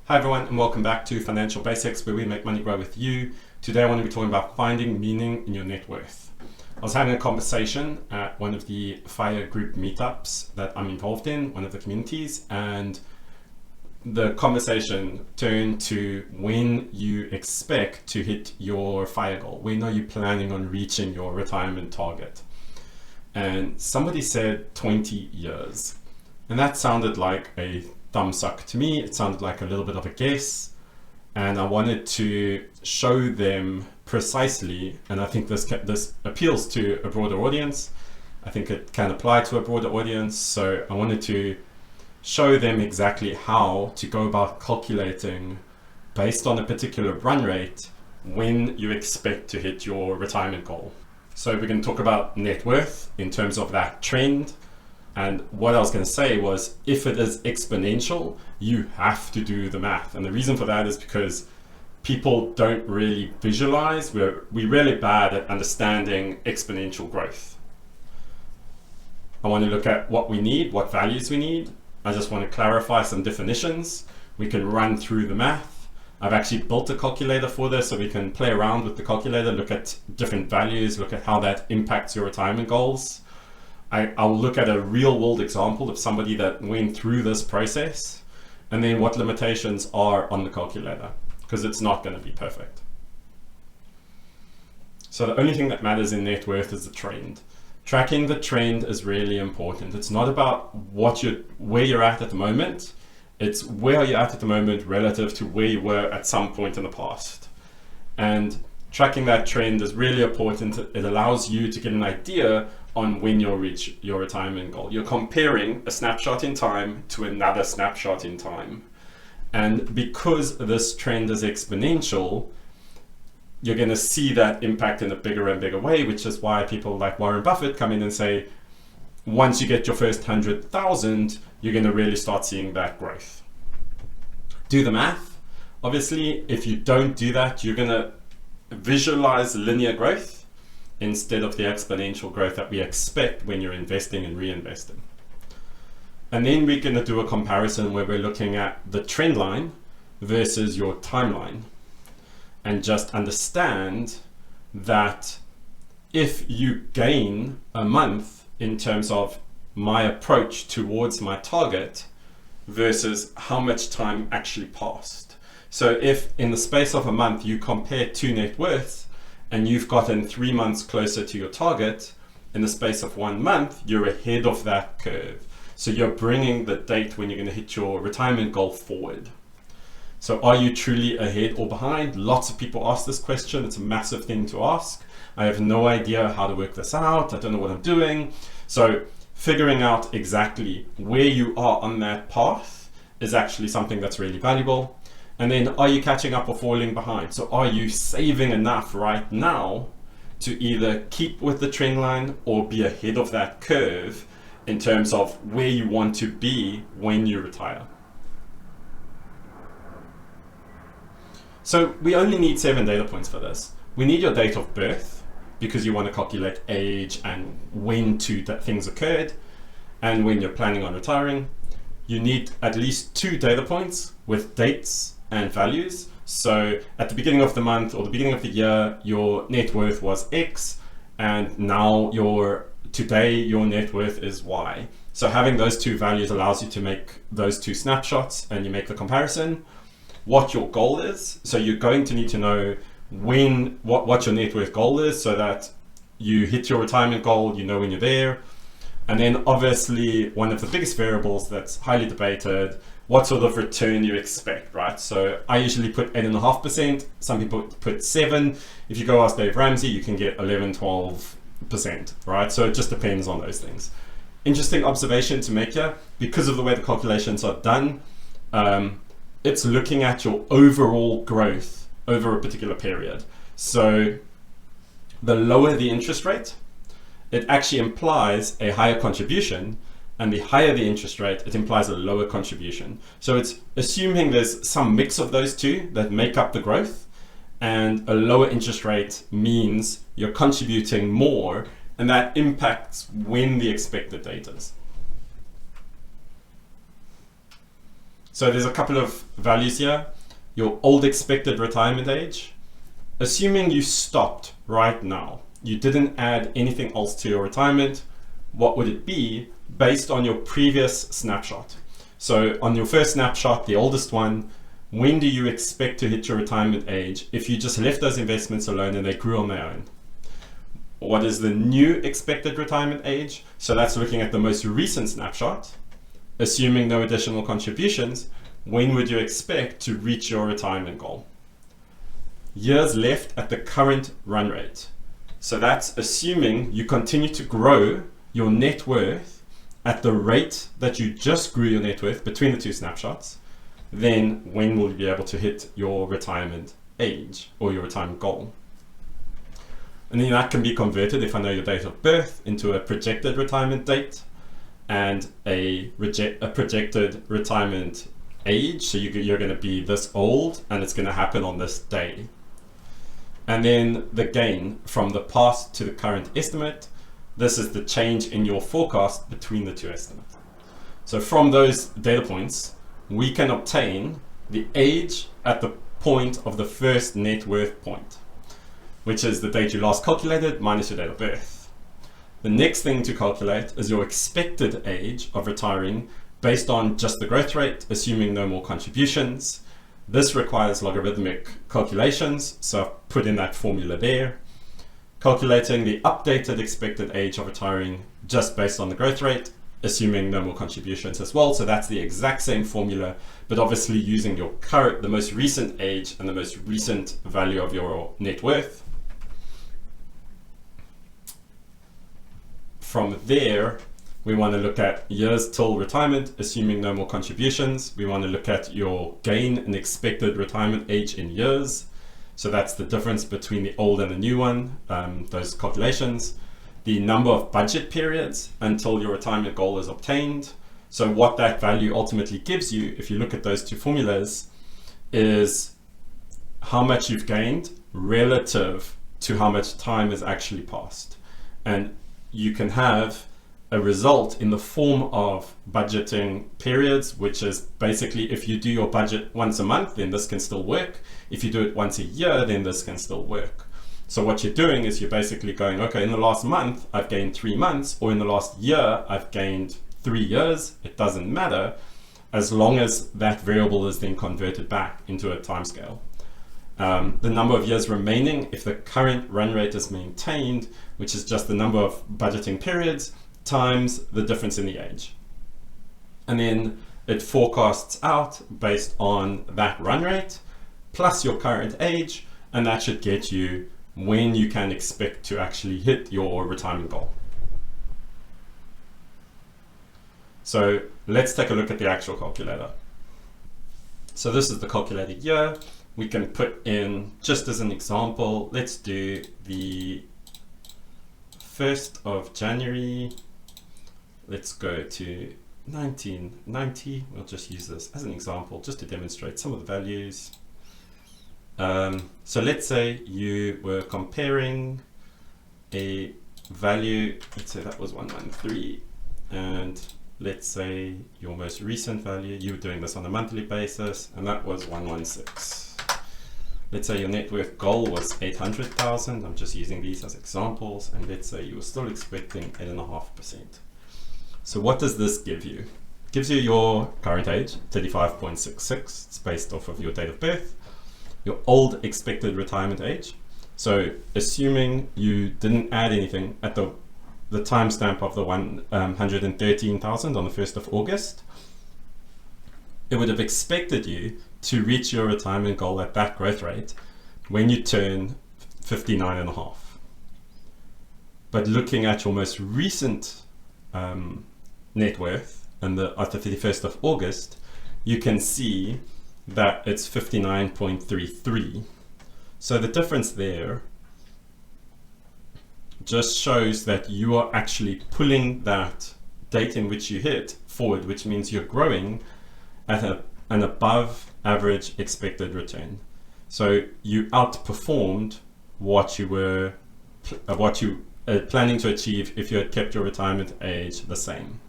Hi everyone, and welcome back to Financial Basics, where we make money grow with you. Today I want to be talking about finding meaning in your net worth. I was having a conversation at one of the FIRE group meetups that I'm involved in, one of the communities, and the conversation turned to when you expect to hit your FIRE goal. When are you planning on reaching your retirement target? And somebody said 20 years. And that sounded like a thumbsuck to me. It sounded like a little bit of a guess. And I wanted to show them precisely, and I think this appeals to a broader audience. I think it can apply to a broader audience. So I wanted to show them exactly how to go about calculating based on a particular run rate when you expect to hit your retirement goal. So we're going to talk about net worth in terms of that trend. And what I was going to say was, if it is exponential, you have to do the math. And the reason for that is because people don't really visualize. We're really bad at understanding exponential growth. I want to look at what we need, what values we need. I just want to clarify some definitions. We can run through the math. I've actually built a calculator for this, so we can play around with the calculator, look at different values, look at how that impacts your retirement goals. I'll look at a real world example of somebody that went through this process, and then what limitations are on the calculator, because it's not going to be perfect. So the only thing that matters in net worth is the trend. Tracking the trend is really important. It's not about where you're at the moment. It's where you're at the moment relative to where you were at some point in the past. And tracking that trend is really important. It allows you to get an idea on when you'll reach your retirement goal. You're comparing a snapshot in time to another snapshot in time. And because this trend is exponential, you're going to see that impact in a bigger and bigger way, which is why people like Warren Buffett come in and say, once you get your first 100,000, you're going to really start seeing that growth. Do the math. Obviously, if you don't do that, you're going to visualize linear growth instead of the exponential growth that we expect when you're investing and reinvesting. And then we're going to do a comparison where we're looking at the trend line versus your timeline, and just understand that if you gain a month in terms of my approach towards my target versus how much time actually passed. So if in the space of a month you compare two net worths and you've gotten 3 months closer to your target, in the space of 1 month, you're ahead of that curve. So you're bringing the date when you're going to hit your retirement goal forward. So are you truly ahead or behind? Lots of people ask this question. It's a massive thing to ask. I have no idea how to work this out. I don't know what I'm doing. So figuring out exactly where you are on that path is actually something that's really valuable. And then, are you catching up or falling behind? So are you saving enough right now to either keep with the trend line or be ahead of that curve in terms of where you want to be when you retire? So we only need 7 data points for this. We need your date of birth, because you want to calculate age and when things occurred and when you're planning on retiring. You need at least 2 data points with dates and values. So at the beginning of the month or the beginning of the year, your net worth was X, and now today your net worth is Y. So having those 2 values allows you to make those 2 snapshots, and you make the comparison. What your goal is. So you're going to need to know what your net worth goal is, so that you hit your retirement goal, you know when you're there. And then obviously one of the biggest variables that's highly debated, what sort of return you expect, right? So I usually put 8.5%. Some people put 7. If you go ask Dave Ramsey, you can get 11, 12%, right? So it just depends on those things. Interesting observation to make here, because of the way the calculations are done, it's looking at your overall growth over a particular period. So the lower the interest rate, it actually implies a higher contribution, and the higher the interest rate, it implies a lower contribution. So it's assuming there's some mix of those two that make up the growth, and a lower interest rate means you're contributing more, and that impacts when the expected date is. So there's a couple of values here. Your old expected retirement age, assuming you stopped right now, you didn't add anything else to your retirement, what would it be based on your previous snapshot? So on your first snapshot, the oldest one, when do you expect to hit your retirement age if you just left those investments alone and they grew on their own? What is the new expected retirement age? So that's looking at the most recent snapshot. Assuming no additional contributions, when would you expect to reach your retirement goal? Years left at the current run rate. So that's assuming you continue to grow your net worth at the rate that you just grew your net worth between the two snapshots. Then when will you be able to hit your retirement age or your retirement goal? And then that can be converted, if I know your date of birth, into a projected retirement date and a projected retirement age. So you're going to be this old and it's going to happen on this day. And then the gain from the past to the current estimate. This is the change in your forecast between the two estimates. So from those data points, we can obtain the age at the point of the first net worth point, which is the date you last calculated minus your date of birth. The next thing to calculate is your expected age of retiring based on just the growth rate, assuming no more contributions. This requires logarithmic calculations, so I've put in that formula there. Calculating the updated expected age of retiring just based on the growth rate, assuming no more contributions as well. So that's the exact same formula, but obviously using your the most recent age and the most recent value of your net worth. From there, we want to look at years till retirement, assuming no more contributions. We want to look at your gain in expected retirement age in years. So that's the difference between the old and the new one, those calculations. The number of budget periods until your retirement goal is obtained. So what that value ultimately gives you, if you look at those two formulas, is how much you've gained relative to how much time has actually passed. And you can have a result in the form of budgeting periods, which is basically if you do your budget once a month, then this can still work. If you do it once a year, then this can still work. So what you're doing is you're basically going, okay, in the last month, I've gained 3 months, or in the last year, I've gained 3 years. It doesn't matter as long as that variable is then converted back into a timescale. The number of years remaining, if the current run rate is maintained, which is just the number of budgeting periods times the difference in the age. And then it forecasts out based on that run rate plus your current age, and that should get you when you can expect to actually hit your retirement goal. So let's take a look at the actual calculator. So this is the calculator here. We can put in, just as an example, let's do the 1st of January. Let's go to 1990. We'll just use this as an example just to demonstrate some of the values. So let's say you were comparing a value, let's say that was 113, and let's say your most recent value, you were doing this on a monthly basis, and that was 116. Let's say your net worth goal was 800,000. I'm just using these as examples, and let's say you were still expecting 8.5%. So what does this give you? It gives you your current age, 35.66. It's based off of your date of birth. Your old expected retirement age. So assuming you didn't add anything at the timestamp of the 113,000 on the 1st of August, it would have expected you to reach your retirement goal at that growth rate when you turn 59.5. But looking at your most recent net worth and at the 31st of August, you can see that it's 59.33. So the difference there just shows that you are actually pulling that date in which you hit forward, which means you're growing at an above average expected return. So you outperformed what you were planning to achieve if you had kept your retirement age the same.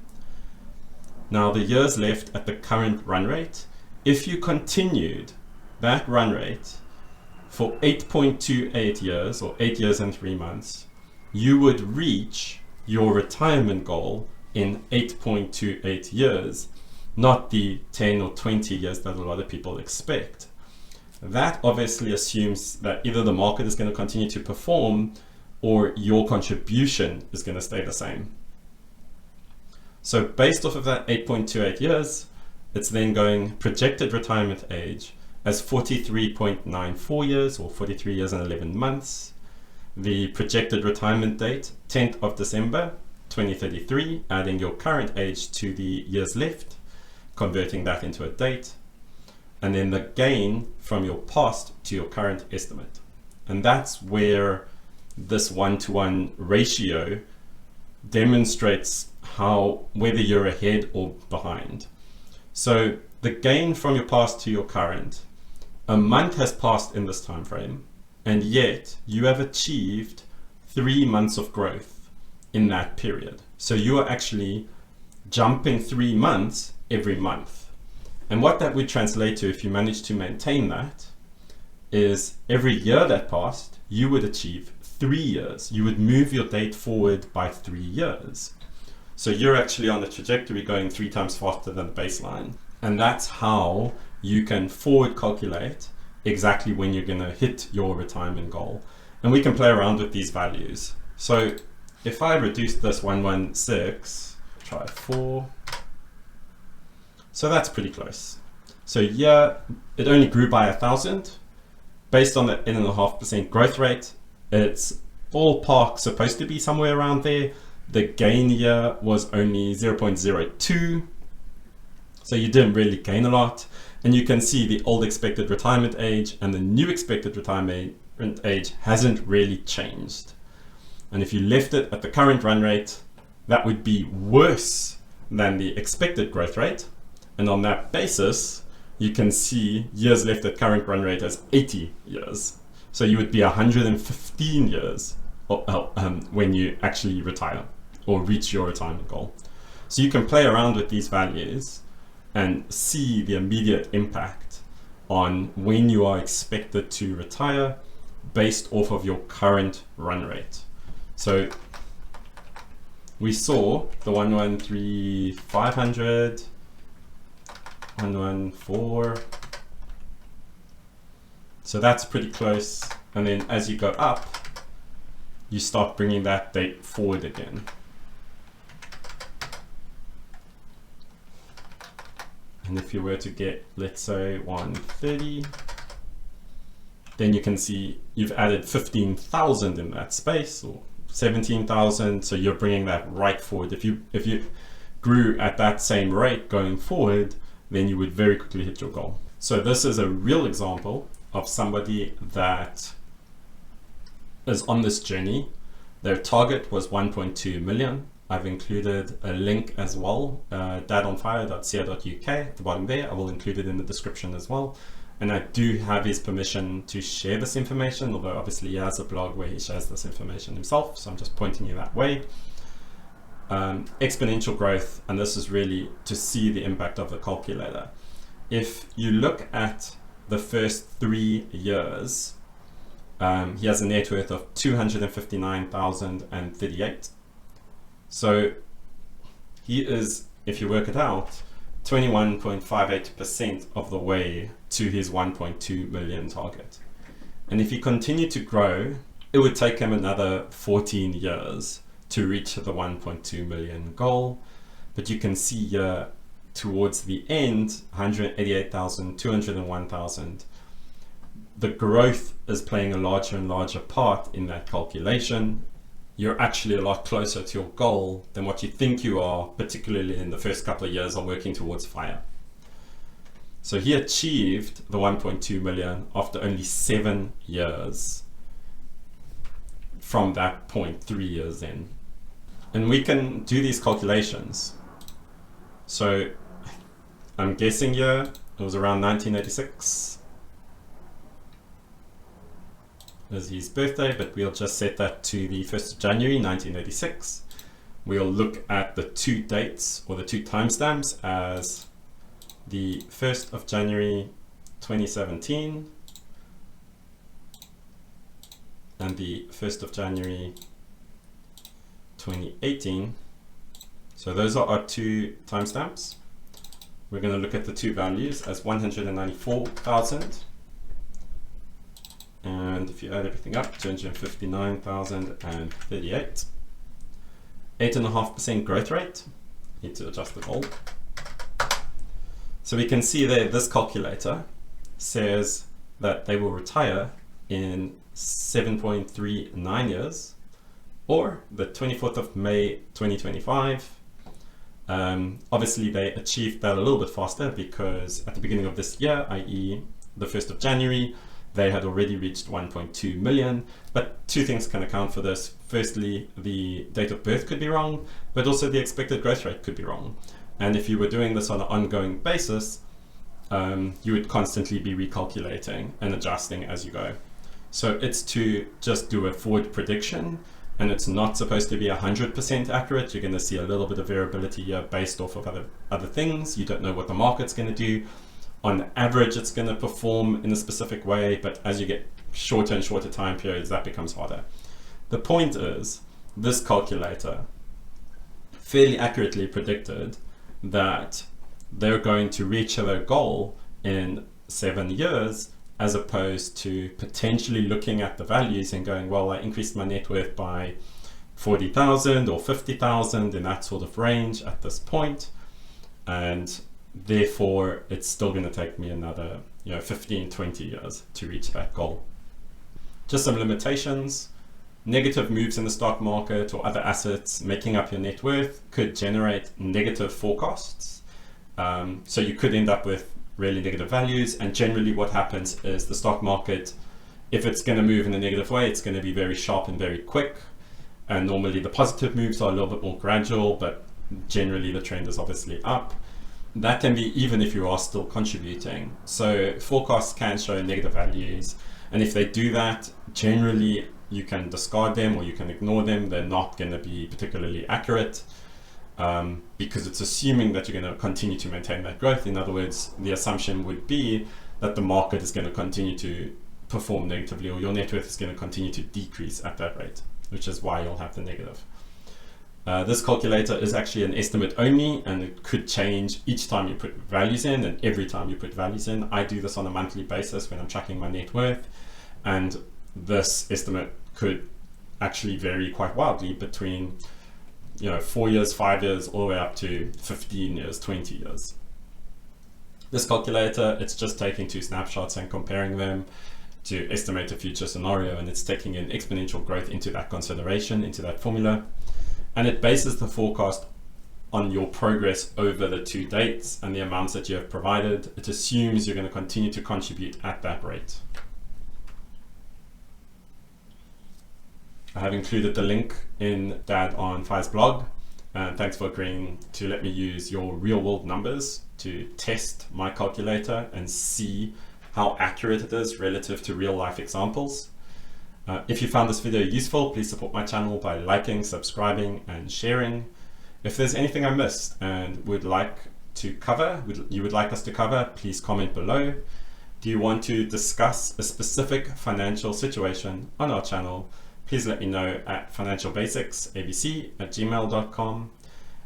Now the years left at the current run rate if you continued that run rate for 8.28 years, or 8 years and 3 months, you would reach your retirement goal in 8.28 years, not the 10 or 20 years that a lot of people expect. That obviously assumes that either the market is going to continue to perform or your contribution is going to stay the same. So based off of that 8.28 years, it's then going projected retirement age as 43.94 years, or 43 years and 11 months. The projected retirement date, 10th of December 2033, adding your current age to the years left, converting that into a date, and then the gain from your past to your current estimate. And that's where this 1-to-1 ratio demonstrates whether you're ahead or behind. So the gain from your past to your current, a month has passed in this time frame, and yet you have achieved 3 months of growth in that period. So you are actually jumping 3 months every month. And what that would translate to, if you manage to maintain that, is every year that passed, you would achieve 3 years. You would move your date forward by 3 years. So you're actually on a trajectory going 3 times faster than the baseline. And that's how you can forward calculate exactly when you're going to hit your retirement goal. And we can play around with these values. So if I reduce this 116, try 4. So that's pretty close. So yeah, it only grew by 1,000. Based on the 8.5% growth rate, it's ballpark supposed to be somewhere around there. The gain year was only 0.02. So you didn't really gain a lot. And you can see the old expected retirement age and the new expected retirement age hasn't really changed. And if you left it at the current run rate, that would be worse than the expected growth rate. And on that basis, you can see years left at current run rate as 80 years. So you would be 115 years when you actually retire or reach your retirement goal. So you can play around with these values and see the immediate impact on when you are expected to retire based off of your current run rate. So we saw the 113,500, 114. So that's pretty close. And then as you go up, you start bringing that date forward again. And if you were to get, let's say 130, then you can see you've added 15,000 in that space, or 17,000. So you're bringing that right forward. If you grew at that same rate going forward, then you would very quickly hit your goal. So this is a real example of somebody that is on this journey. Their target was 1.2 million. I've included a link as well, dadonfire.co.uk at the bottom there. I will include it in the description as well. And I do have his permission to share this information, although obviously he has a blog where he shares this information himself. So I'm just pointing you that way. Exponential growth, and this is really to see the impact of the calculator. If you look at the first 3 years, he has a net worth of 259,038. So he is, if you work it out, 21.58% of the way to his 1.2 million target. And if he continued to grow, it would take him another 14 years to reach the 1.2 million goal. But you can see here towards the end, 188,000, 201,000. The growth is playing a larger and larger part in that calculation. You're actually a lot closer to your goal than what you think you are, particularly in the first couple of years of working towards FIRE. So he achieved the 1.2 million after only 7 years from that point, 3 years in. And we can do these calculations. So I'm guessing here it was around 1986 as his birthday, but we'll just set that to the 1st of January 1986. We'll look at the 2 dates or the 2 timestamps as the 1st of January 2017 and the 1st of January 2018. So those are our two timestamps. We're going to look at the two values as 194,000. And if you add everything up, 259,038. 8.5% growth rate. Need to adjust the goal. So we can see there, this calculator says that they will retire in 7.39 years, or the 24th of May 2025. Obviously they achieved that a little bit faster because at the beginning of this year, i.e. the 1st of January, they had already reached 1.2 million. But two things can account for this. Firstly, the date of birth could be wrong, but also the expected growth rate could be wrong. And if you were doing this on an ongoing basis, you would constantly be recalculating and adjusting as you go. So it's to just do a forward prediction, and it's not supposed to be 100% accurate. You're going to see a little bit of variability here based off of other things. You don't know what the market's going to do. On average, it's going to perform in a specific way, but as you get shorter and shorter time periods, that becomes harder. The point is, this calculator fairly accurately predicted that they're going to reach their goal in 7 years, as opposed to potentially looking at the values and going, well, I increased my net worth by 40,000 or 50,000 in that sort of range at this point, and therefore it's still going to take me another 15, 20 years to reach that goal. Just some limitations. Negative moves in the stock market or other assets making up your net worth could generate negative forecasts. So you could end up with really negative values, and generally what happens is the stock market, if it's going to move in a negative way, it's going to be very sharp and very quick, and normally the positive moves are a little bit more gradual, but generally the trend is obviously up. That can be even if you are still contributing. So forecasts can show negative values, and if they do that, generally you can discard them or you can ignore them. They're not going to be particularly accurate because it's assuming that you're going to continue to maintain that growth. In other words, the assumption would be that the market is going to continue to perform negatively, or your net worth is going to continue to decrease at that rate, which is why you'll have the negative. This calculator is actually an estimate only, and it could change each time you put values in and every time you put values in. I do this on a monthly basis when I'm tracking my net worth, and this estimate could actually vary quite wildly between 4 years, 5 years, all the way up to 15 years, 20 years. This calculator, it's just taking two snapshots and comparing them to estimate a future scenario, and it's taking in exponential growth into that consideration, into that formula. And it bases the forecast on your progress over the 2 dates and the amounts that you have provided. It assumes you're going to continue to contribute at that rate. I have included the link in Dad on Fire's blog, and thanks for agreeing to let me use your real world numbers to test my calculator and see how accurate it is relative to real life examples. If you found this video useful, please support my channel by liking, subscribing, and sharing. If there's anything I missed and would like to cover, you would like us to cover, please comment below. Do you want to discuss a specific financial situation on our channel? Please let me know at financialbasicsabc@gmail.com.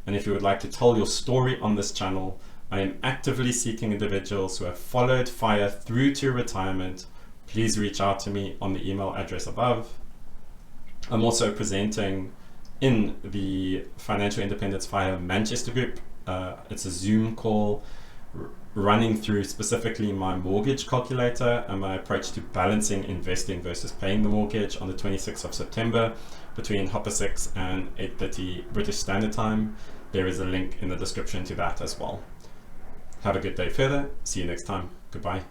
And if you would like to tell your story on this channel, I am actively seeking individuals who have followed FIRE through to retirement. Please reach out to me on the email address above. I'm also presenting in the Financial Independence FIRE Manchester group. It's a Zoom call running through specifically my mortgage calculator and my approach to balancing investing versus paying the mortgage on the 26th of September between 6:30 and 8:30 British Standard Time. There is a link in the description to that as well. Have a good day further. See you next time. Goodbye.